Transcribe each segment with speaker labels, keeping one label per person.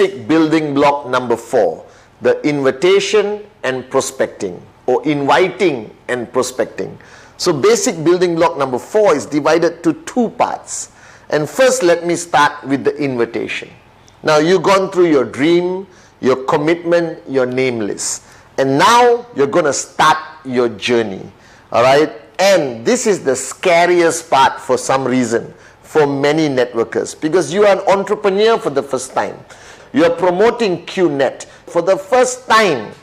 Speaker 1: basic building block number 4, the invitation and prospecting, or inviting and prospecting. So basic building block number 4 is divided to 2 parts. And first, let me start with the invitation. Now, you've gone through your dream, your commitment, your name list. And now you're going to start your journey. All right? And this is the scariest part for some reason for many networkers, because you are an entrepreneur for the first time. You are promoting Qnet for the first time,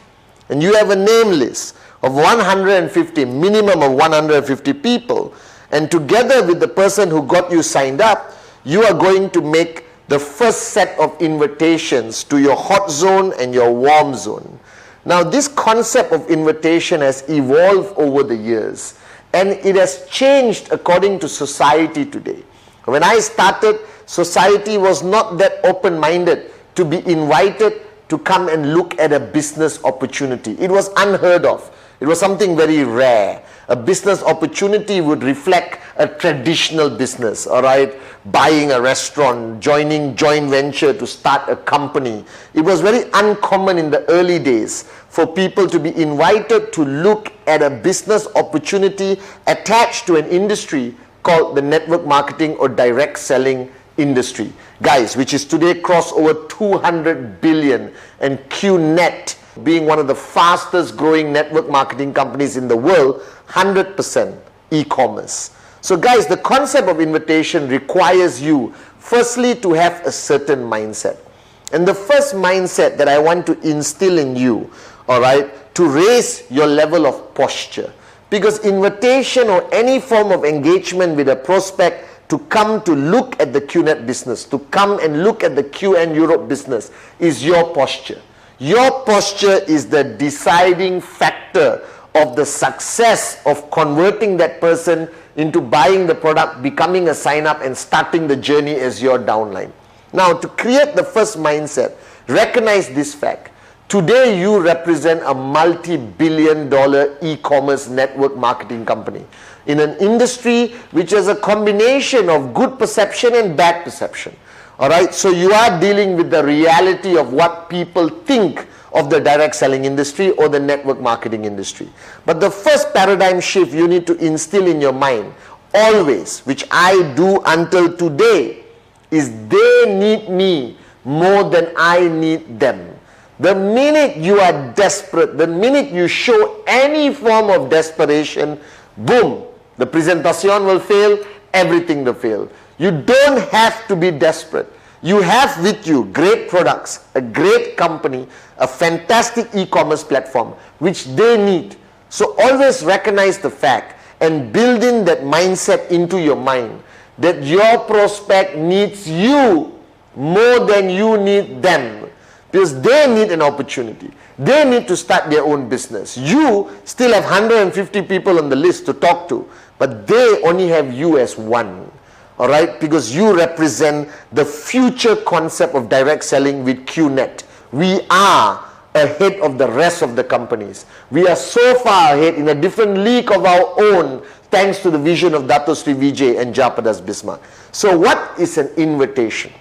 Speaker 1: and you have a name list of 150, minimum of 150 people, and together with the person who got you signed up, you are going to make the first set of invitations to your hot zone and your warm zone. Now, this concept of invitation has evolved over the years, and it has changed according to society today. When I started, society was not that open-minded to be invited to come and look at a business opportunity. It was unheard of. It was something very rare. A business opportunity would reflect a traditional business, all right? Buying a restaurant, joining joint venture to start a company. It was very uncommon in the early days for people to be invited to look at a business opportunity attached to an industry called the network marketing or direct selling industry. Guys, which is today crossed over 200 billion, and Qnet being one of the fastest growing network marketing companies in the world, 100% e-commerce. So guys, the concept of invitation requires you firstly to have a certain mindset. And the first mindset that I want to instill in you, all right, to raise your level of posture. Because invitation or any form of engagement with a prospect to come to look at the Qnet business, to come and look at the QN Europe business, is your posture. Your posture is the deciding factor of the success of converting that person into buying the product, becoming a sign-up, and starting the journey as your downline. Now, to create the first mindset, recognize this fact. Today, you represent a multi-billion-dollar e-commerce network marketing company in an industry which has a combination of good perception and bad perception. All right, so you are dealing with the reality of what people think of the direct selling industry or the network marketing industry. But the first paradigm shift you need to instill in your mind, always, which I do until today, is they need me more than I need them. The minute you are desperate, the minute you show any form of desperation, boom, the presentation will fail, everything will fail. You don't have to be desperate. You have with you great products, a great company, a fantastic e-commerce platform, which they need. So always recognize the fact and build in that mindset into your mind that your prospect needs you more than you need them. Because they need an opportunity. They need to start their own business. You still have 150 people on the list to talk to, but they only have you as one. All right? Because you represent the future concept of direct selling with Qnet. We are ahead of the rest of the companies. We are so far ahead in a different league of our own, thanks to the vision of Dato Sri Vijay and Japadas Bismarck. So what is an invitation?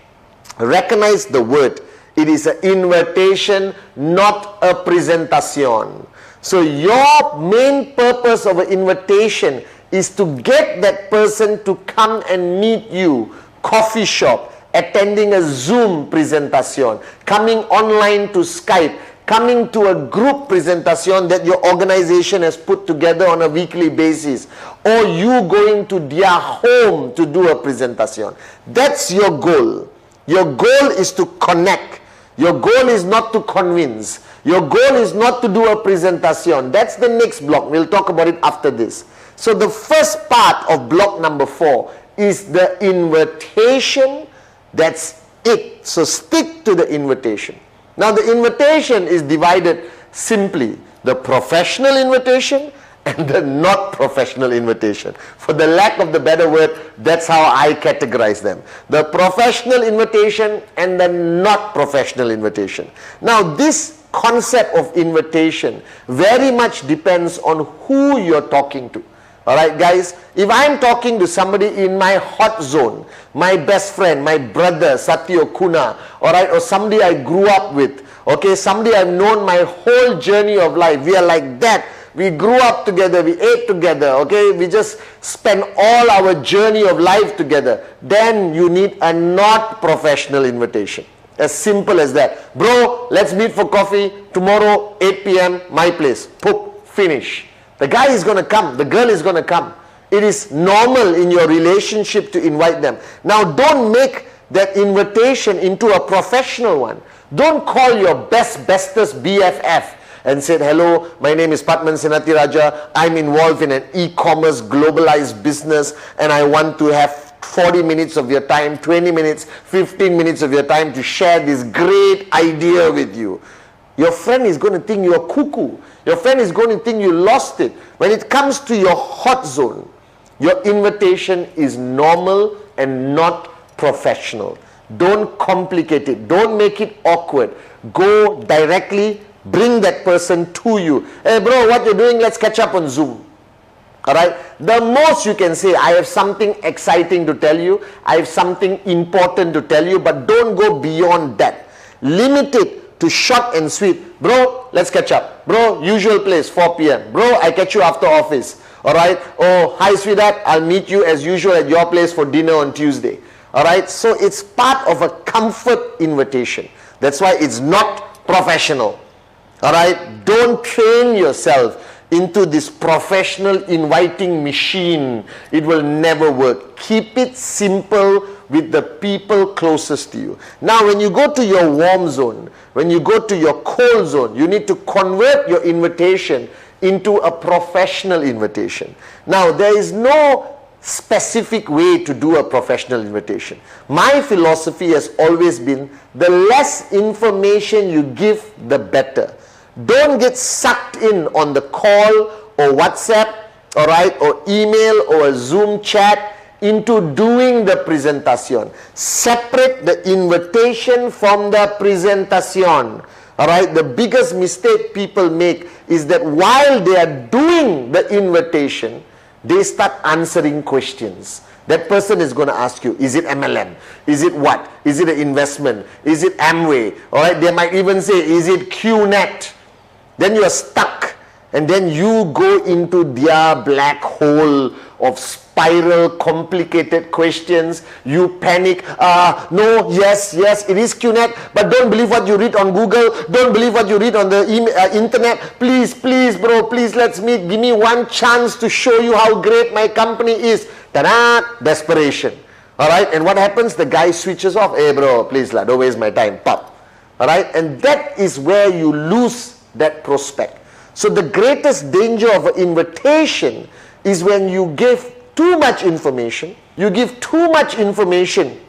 Speaker 1: Recognize the word. It is an invitation, not a presentation. So your main purpose of an invitation is to get that person to come and meet you, coffee shop, attending a Zoom presentation, coming online to Skype, coming to a group presentation that your organization has put together on a weekly basis, or you going to their home to do a presentation. That's your goal. Your goal is to connect. Your goal is not to convince. Your goal is not to do a presentation. That's the next block. We'll talk about it after this. So the first part of block number 4 is the invitation. That's it. So stick to the invitation. Now the invitation is divided simply. The professional invitation and the not professional invitation. For the lack of the better word, that's how I categorize them. The professional invitation and the not professional invitation. Now this concept of invitation very much depends on who you're talking to. Alright guys, if I'm talking to somebody in my hot zone, my best friend, my brother, Satya or Kuna, alright, or somebody I grew up with, okay, somebody I've known my whole journey of life, we are like that. We grew up together, we ate together, okay, we just spent all our journey of life together. Then you need a not professional invitation. As simple as that. Bro, let's meet for coffee tomorrow, 8 p.m, my place. Poop, finish. The guy is going to come, the girl is going to come. It is normal in your relationship to invite them. Now don't make that invitation into a professional one. Don't call your bestest BFF and say, hello, my name is Patman Senatiraja. I'm involved in an e-commerce globalized business and I want to have 40 minutes of your time, 20 minutes, 15 minutes of your time to share this great idea with you. Your friend is going to think you're cuckoo. Your friend is going to think you lost it. When it comes to your hot zone, your invitation is normal and not professional. Don't complicate it. Don't make it awkward. Go directly, bring that person to you. Hey bro, what you're doing? Let's catch up on Zoom. Alright, the most you can say, I have something exciting to tell you, I have something important to tell you, but don't go beyond that. Limit it to short and sweet. Bro, let's catch up. Bro, usual place, 4 p.m. Bro, I catch you after office. Alright, oh, hi sweetheart, I'll meet you as usual at your place for dinner on Tuesday. Alright, so it's part of a comfort invitation. That's why it's not professional. Alright, don't train yourself into this professional inviting machine. It will never work. Keep it simple with the people closest to you. Now when you go to your warm zone, when you go to your cold zone, you need to convert your invitation into a professional invitation. Now there is no specific way to do a professional invitation. My philosophy has always been, the less information you give, the better. Don't get sucked in on the call or WhatsApp, alright, or email or a Zoom chat into doing the presentation. Separate the invitation from the presentation. Alright, the biggest mistake people make is that while they are doing the invitation, they start answering questions. That person is going to ask you, is it MLM? Is it what? Is it an investment? Is it Amway? Alright, they might even say, is it Qnet? Then you are stuck, and then you go into their black hole of spiral, complicated questions. You panic. No, yes, it is Qnet, but don't believe what you read on Google. Don't believe what you read on the internet. Please, bro, please, let's meet. Give me one chance to show you how great my company is. Ta-da! Desperation. Alright, and what happens? The guy switches off. Hey bro, please, don't waste my time. Pop. Alright, and that is where you lose that prospect. So the greatest danger of an invitation is when you give too much information. You give too much information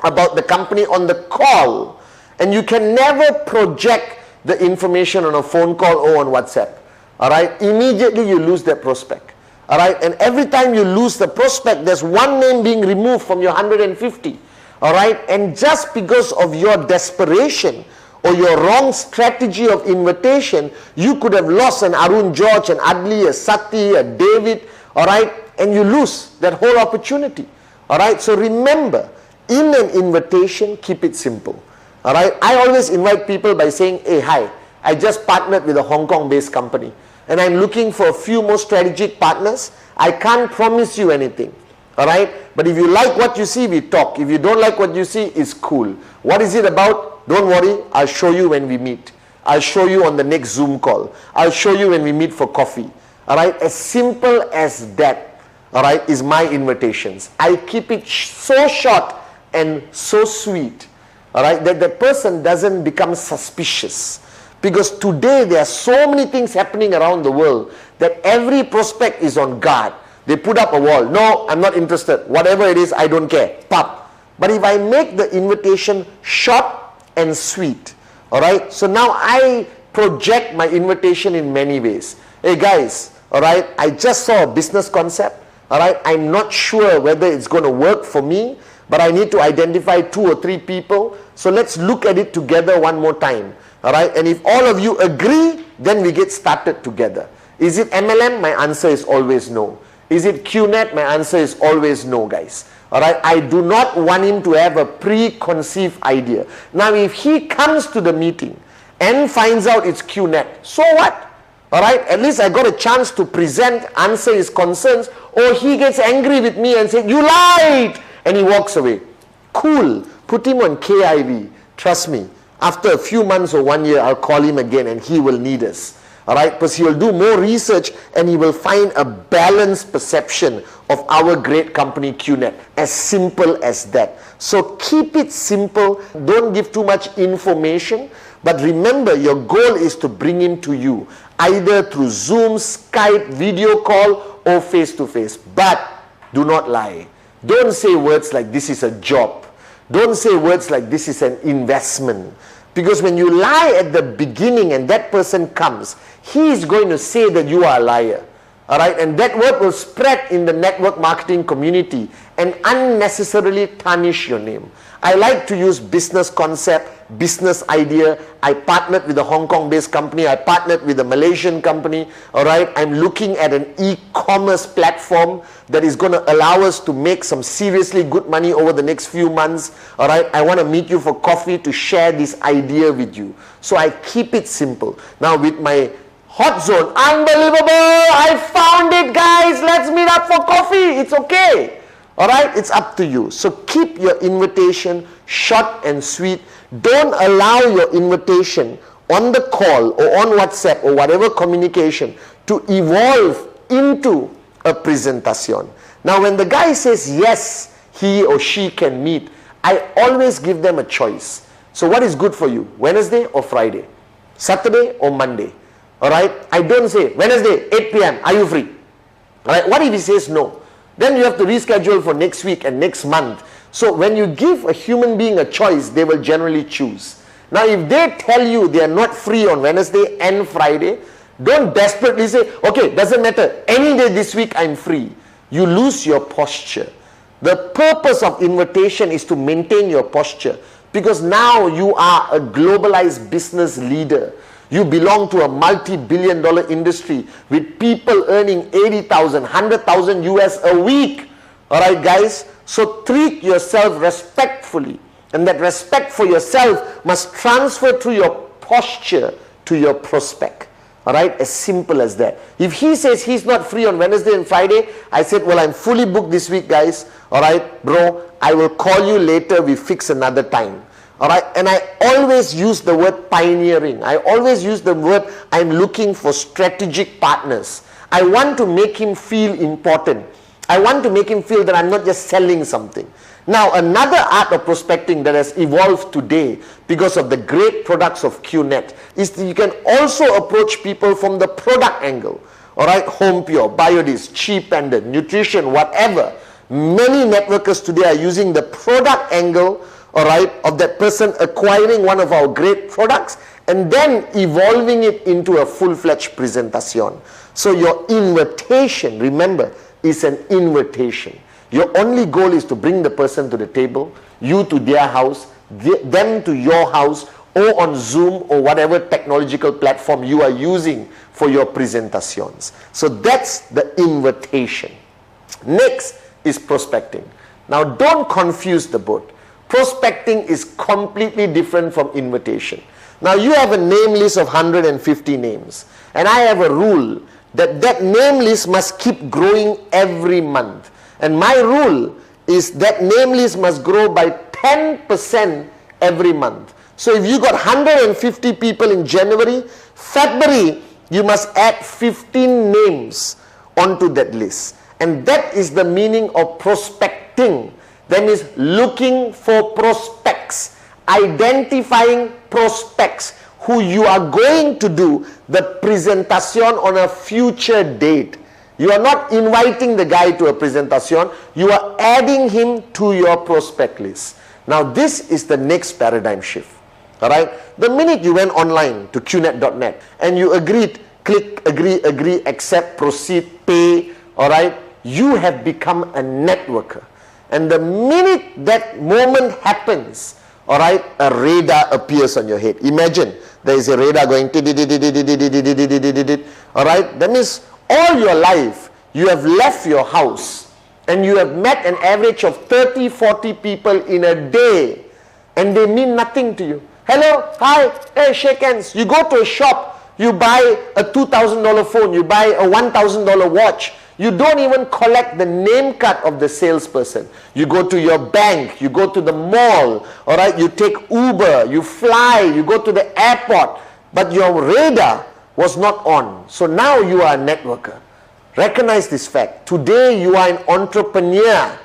Speaker 1: about the company on the call, and you can never project the information on a phone call or on WhatsApp. Alright, immediately you lose that prospect. Alright, and every time you lose the prospect, there's one name being removed from your 150. Alright, and just because of your desperation or your wrong strategy of invitation, you could have lost an Arun George, an Adli, a Sati, a David, alright, and you lose that whole opportunity. Alright, so remember, in an invitation, keep it simple. Alright, I always invite people by saying, hey, hi, I just partnered with a Hong Kong-based company, and I'm looking for a few more strategic partners. I can't promise you anything. Alright, but if you like what you see, we talk. If you don't like what you see, it's cool. What is it about? Don't worry, I'll show you when we meet. I'll show you on the next Zoom call. I'll show you when we meet for coffee. Alright, as simple as that, alright, is my invitations. I keep it so short and so sweet, alright, that the person doesn't become suspicious. Because today there are so many things happening around the world that every prospect is on guard. They put up a wall. No, I'm not interested. Whatever it is, I don't care. Pop. But if I make the invitation short and sweet, alright, so now I project my invitation in many ways. Hey guys, alright, I just saw a business concept, alright, I'm not sure whether it's going to work for me, but I need to identify 2 or 3 people, so let's look at it together one more time, alright, and if all of you agree, then we get started together. Is it MLM? My answer is always no. Is it Qnet? My answer is always no, guys. Alright, I do not want him to have a preconceived idea. Now, if he comes to the meeting and finds out it's Qnet, so what? Alright, at least I got a chance to present, answer his concerns, or he gets angry with me and says, you lied! And he walks away. Cool. Put him on KIV. Trust me, after a few months or 1 year, I'll call him again and he will need us. Alright, because he will do more research and he will find a balanced perception of our great company Qnet. As simple as that. So keep it simple. Don't give too much information. But remember, your goal is to bring him to you, either through Zoom, Skype, video call, or face-to-face. But do not lie. Don't say words like this is a job. Don't say words like this is an investment. Because when you lie at the beginning and that person comes, he is going to say that you are a liar. Alright, and that word will spread in the network marketing community and unnecessarily tarnish your name. I like to use business concept, business idea. I partnered with a Hong Kong based company. I partnered with a Malaysian company. Alright, I'm looking at an e-commerce platform that is going to allow us to make some seriously good money over the next few months. Alright, I want to meet you for coffee to share this idea with you. So I keep it simple. Now with my hot zone, unbelievable, I found it, guys, let's meet up for coffee, it's okay. Alright, it's up to you. So keep your invitation short and sweet. Don't allow your invitation on the call or on WhatsApp or whatever communication to evolve into a presentation. Now when the guy says yes, he or she can meet, I always give them a choice. So what is good for you, Wednesday or Friday, Saturday or Monday? Alright, I don't say Wednesday 8 p.m. are you free? Alright, what if he says no? Then you have to reschedule for next week and next month. So when you give a human being a choice, they will generally choose. Now if they tell you they are not free on Wednesday and Friday, don't desperately say, okay, doesn't matter, any day this week I'm free. You lose your posture. The purpose of invitation is to maintain your posture, because now you are a globalized business leader. You belong to a multi-billion-dollar industry with people earning 80,000, 100,000 US a week. Alright guys, so treat yourself respectfully, and that respect for yourself must transfer through your posture to your prospect. Alright, as simple as that. If he says he's not free on Wednesday and Friday, I said, well, I'm fully booked this week, guys. Alright, bro, I will call you later, we fix another time. Alright, and I always use the word pioneering. I always use the word, I'm looking for strategic partners. I want to make him feel important. I want to make him feel that I'm not just selling something. Now, another art of prospecting that has evolved today because of the great products of Qnet is that you can also approach people from the product angle. Alright, Home Pure, Biodis, Cheap Pendant, Nutrition, whatever. Many networkers today are using the product angle, alright, of that person acquiring one of our great products and then evolving it into a full-fledged presentation. So your invitation, remember, is an invitation. Your only goal is to bring the person to the table, you to their house, them to your house, or on Zoom or whatever technological platform you are using for your presentations. So that's the invitation. Next is prospecting. Now don't confuse the both. Prospecting is completely different from invitation. Now you have a name list of 150 names, and I have a rule that that name list must keep growing every month. And my rule is that name list must grow by 10% every month. So if you got 150 people in January, February, you must add 15 names onto that list. And that is the meaning of prospecting. That means looking for prospects, identifying prospects who you are going to do the presentation on a future date. You are not inviting the guy to a presentation, you are adding him to your prospect list. Now this is the next paradigm shift. Alright, the minute you went online to qnet.net and you agreed, click, agree, accept, proceed, pay, alright, you have become a networker. And the minute that moment happens, alright, a radar appears on your head. Imagine there is a radar going, alright, that means all your life you have left your house and you have met an average of 30, 40 people in a day and they mean nothing to you. Hello, hi, hey, shake hands. You go to a shop, you buy a $2,000 phone, you buy a $1,000 watch. You don't even collect the name card of the salesperson. You go to your bank, you go to the mall, all right, you take Uber, you fly, you go to the airport, but your radar was not on. So now you are a networker. Recognize this fact. Today you are an entrepreneur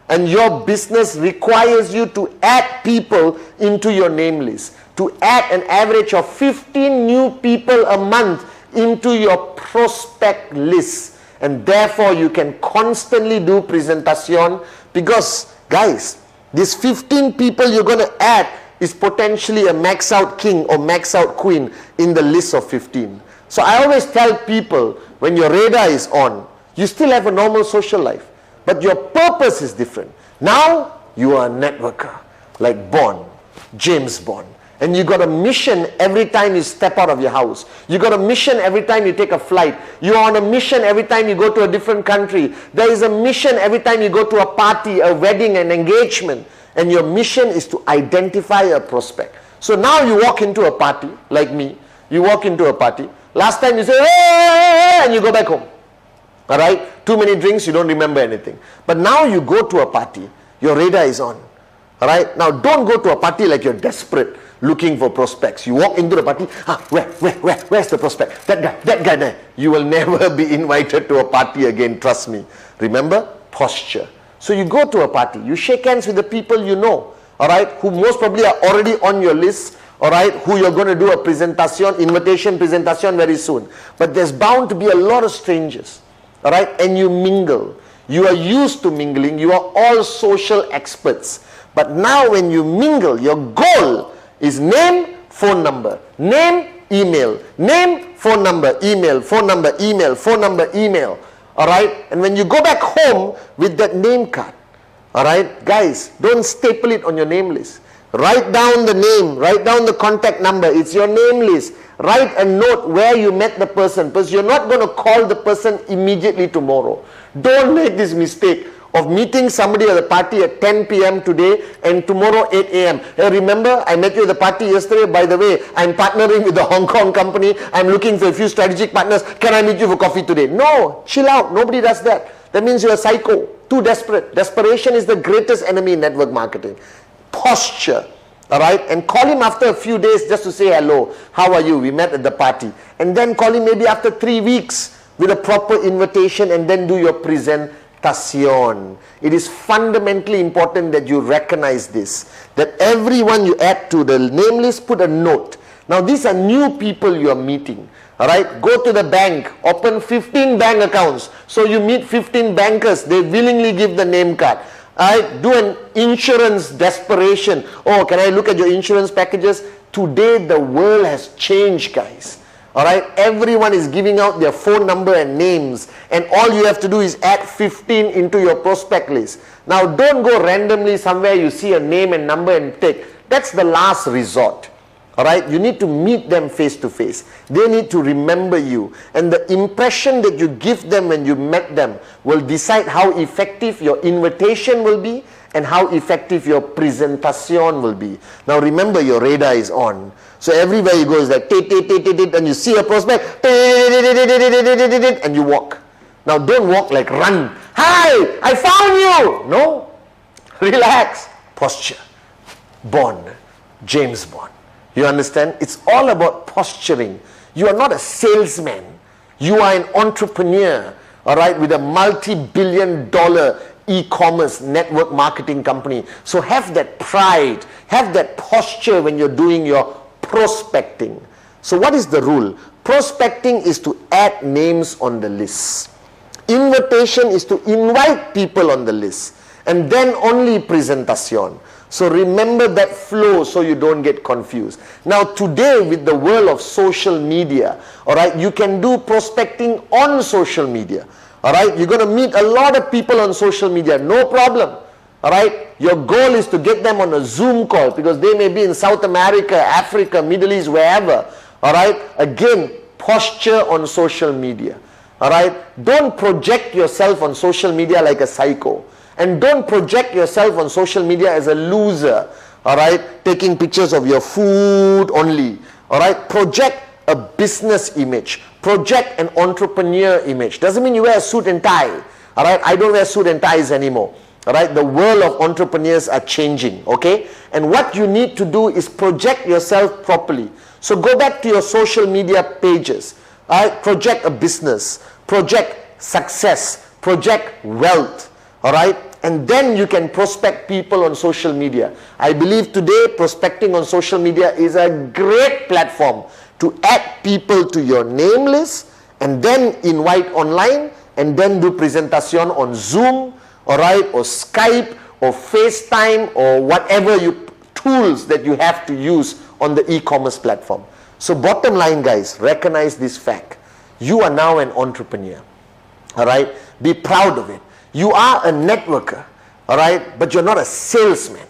Speaker 1: and your business requires you to add people into your name list, to add an average of 15 new people a month into your prospect list. And therefore, you can constantly do presentation because, guys, these 15 people you're going to add is potentially a max out king or max out queen in the list of 15. So I always tell people, when your radar is on, you still have a normal social life, but your purpose is different. Now, you are a networker, like Bond, James Bond. And you got a mission every time you step out of your house. You got a mission every time you take a flight. You're on a mission every time you go to a different country. There is a mission every time you go to a party, a wedding, an engagement. And your mission is to identify a prospect. So now you walk into a party, like me. You walk into a party. Last time you say, hey, and you go back home. All right? Too many drinks, you don't remember anything. But now you go to a party, your radar is on. All right? Now don't go to a party like you're desperate, looking for prospects. You walk into the party, where's the prospect? That guy there. You will never be invited to a party again, trust me. Remember? Posture. So you go to a party, you shake hands with the people you know, all right, who most probably are already on your list, all right, who you're going to do a presentation, invitation presentation very soon. But there's bound to be a lot of strangers, all right, and you mingle. You are used to mingling. You are all social experts. But now when you mingle, your goal is name, phone number, name, email, name, phone number, email, phone number, email, phone number, email. All right? And when you go back home with that name card, all right, guys, don't staple it on your name list. Write down the name, write down the contact number. It's your name list. Write a note where you met the person, because you're not going to call the person immediately tomorrow. Don't make this mistake of meeting somebody at the party at 10 p.m. today and tomorrow 8 a.m. Hey, remember, I met you at the party yesterday. By the way, I'm partnering with the Hong Kong company. I'm looking for a few strategic partners. Can I meet you for coffee today? No, chill out. Nobody does that. That means you're a psycho. Too desperate. Desperation is the greatest enemy in network marketing. Posture. All right? And call him after a few days just to say hello. How are you? We met at the party. And then call him maybe after 3 weeks with a proper invitation and then do your presentation. It is fundamentally important that you recognize this, that everyone you add to the name list, put a note. Now these are new people you are meeting. All right, go to the bank, open 15 bank accounts. So you meet 15 bankers, they willingly give the name card. All right, do an insurance desperation. Oh, can I look at your insurance packages? Today the world has changed, guys. All right, everyone is giving out their phone number and names, and all you have to do is add 15 into your prospect list. Now don't go randomly somewhere you see a name and number and take. That's the last resort. All right, you need to meet them face to face. They need to remember you, and the impression that you give them when you met them will decide how effective your invitation will be and how effective your presentation will be. Now remember, your radar is on. So everywhere you go is like, and you see a prospect, and you walk. Now don't walk like run. Hi, I found you. No, relax. Posture. Bond. James Bond. You understand? It's all about posturing. You are not a salesman. You are an entrepreneur, all right, with a multi-billion-dollar e-commerce network marketing company. So have that pride, have that posture when you're doing your prospecting. So what is the rule? Prospecting is to add names on the list. Invitation is to invite people on the list. And then only presentation. So remember that flow so you don't get confused. Now today, with the world of social media, all right, you can do prospecting on social media. All right, you're going to meet a lot of people on social media, no problem. All right, your goal is to get them on a Zoom call because they may be in South America, Africa, Middle East, wherever. All right, again, posture on social media. All right, don't project yourself on social media like a psycho, and don't project yourself on social media as a loser. All right, taking pictures of your food only. All right, project a business image, project an entrepreneur image. Doesn't mean you wear a suit and tie. All right, I don't wear suit and ties anymore. All right, the world of entrepreneurs are changing. Okay, and what you need to do is project yourself properly. So go back to your social media pages. All right, project a business, project success, project wealth. All right, and then you can prospect people on social media. I believe today prospecting on social media is a great platform to add people to your name list and then invite online and then do presentation on Zoom, all right, or Skype or FaceTime or whatever tools that you have to use on the e-commerce platform. So bottom line, guys, recognize this fact. You are now an entrepreneur. All right, be proud of it. You are a networker, all right, but you're not a salesman.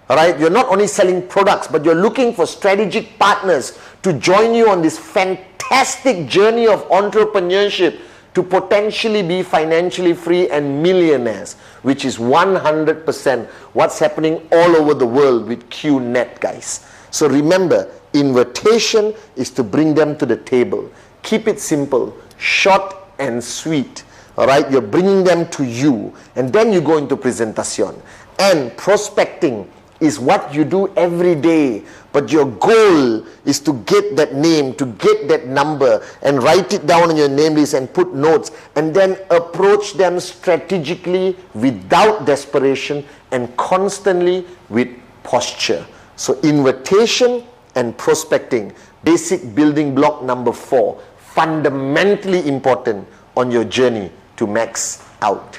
Speaker 1: All right, you're not only selling products, but you're looking for strategic partners to join you on this fantastic journey of entrepreneurship to potentially be financially free and millionaires, which is 100% what's happening all over the world with Qnet, guys. So remember, invitation is to bring them to the table. Keep it simple, short and sweet. All right, you're bringing them to you, and then you go into presentation. And prospecting is what you do every day, but your goal is to get that name, to get that number, and write it down on your name list and put notes, and then approach them strategically without desperation and constantly with posture. So invitation and prospecting, basic building block number 4, fundamentally important on your journey to max out.